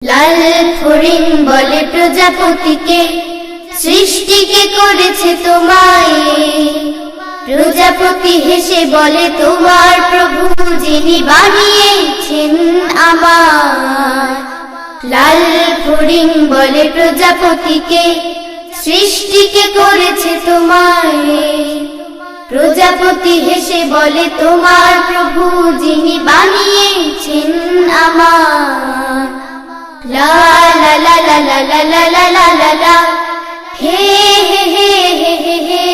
লাল ফড়িং বলে প্রজাপতিকে, সৃষ্টিকে করেছে তোমায়। প্রজাপতি হেসে বলে তোমার প্রভু যিনি বানিয়েছেন আমায়। লাল ফড়িং বলে প্রজাপতিকে, সৃষ্টিকে করেছে তোমায়। প্রজাপতি হেসে বলে তোমার প্রভু যিনি বানিয়েছেন আমায়। লা লা লা লা লা লা লা লা লা লা লা, হে হে হে হে হে হে।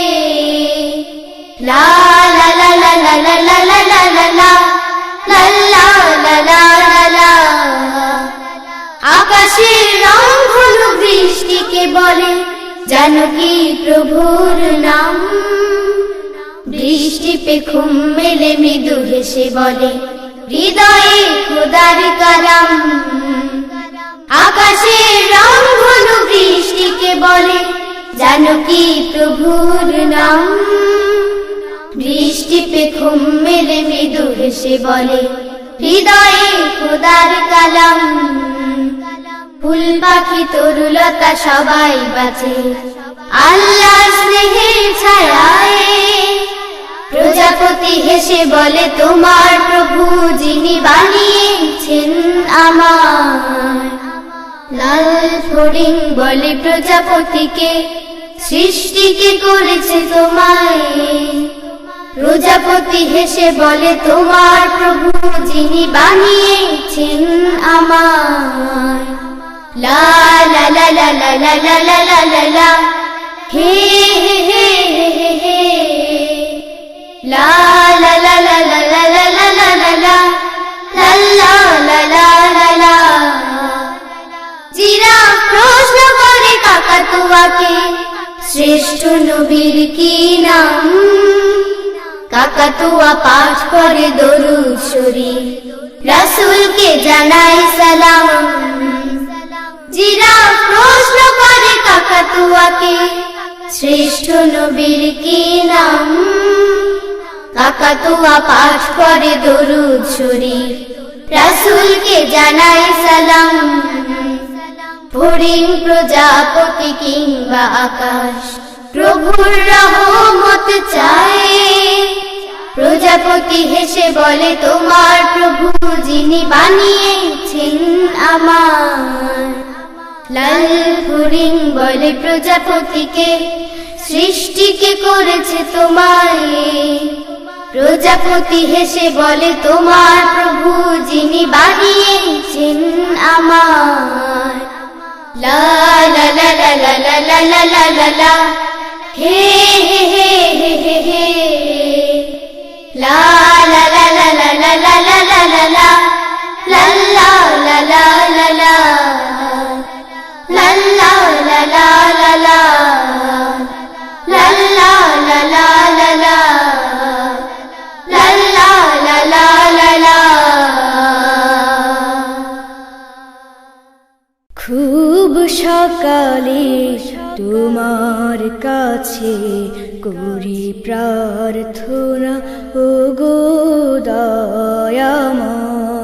লা লা লা লা লা লা লা লা লা লা লা, লা লা লা লা লা লা। আকাশের রং হলো বৃষ্টিকে বলে, জানো কি প্রভুর নাম? বৃষ্টি পে ঘুম মেলে মৃদু হেসে বলে, হৃদয়ে খোদার কালাম। আকাশের রং হলো বৃষ্টিকে বলে, জানো কি প্রভুর নাম? বৃষ্টি পে ঘুম মেলে মৃদু হেসে বলে, হৃদয়ে খোদার কালাম। ফুল পাখি তরুলতা সবাই বাঁচে আল্লাহর স্নেহের ছায়ায়। প্রজাপতি হেসে বলে তোমার প্রভু যিনি বানিয়েছেন আমায়। লাল ফড়িং বলে প্রজাপতিকে, সৃষ্টিকে করেছে তোমায়। প্রজাপতি হেসে বলে তোমার প্রভু যিনি বানিয়েছেন আমায়। লা লা লা লা লা লা লা লা লা লা লা, হে হে হে হে হে। লা লা লা লা লা লা লা লা লা লা লা, লা লা লা লা লা লা। জিরাফ প্রশ্ন করে কাকাতুয়াকে, শ্রেষ্ঠ নবীর কি নাম? কাকাতুয়া পাঠ করে দরুদ শরীফ, রাসূলকে জানায় সালাম। জিরাফ প্রশ্ন করে কাকাতুয়াকে, শ্রেষ্ঠ নবীর কি নাম? কাকাতুয়া পাঠ করে দরুদ শরীফ, রাসূলকে জানায় সালাম। ফড়িং প্রজাপতি কিংবা আকাশ প্রভুর রহমত চায়। প্রজাপতি হেসে বলে তোমার প্রভু যিনি বানিয়েছেন আমায়। লাল ফড়িং বলে প্রজাপতিকে, সৃষ্টিকে করেছে তোমায়। প্রজাপতি হেসে বলে তোমার প্রভু যিনি বানিয়েছেন আমায়। লা লা লা লা লা লা লা লা লা লা লা, হে হে হে হে হে হে। লা লা লা লা লা লা লা লা লা লা লা, লা লা লা লা লা লা, লা লা লা লা লা লা, লা লা লা লা লা লা, লা লা লা লা লা লা। খুব সকালে তোমার কাছে করি প্রার্থনা, ওগো দয়াময়।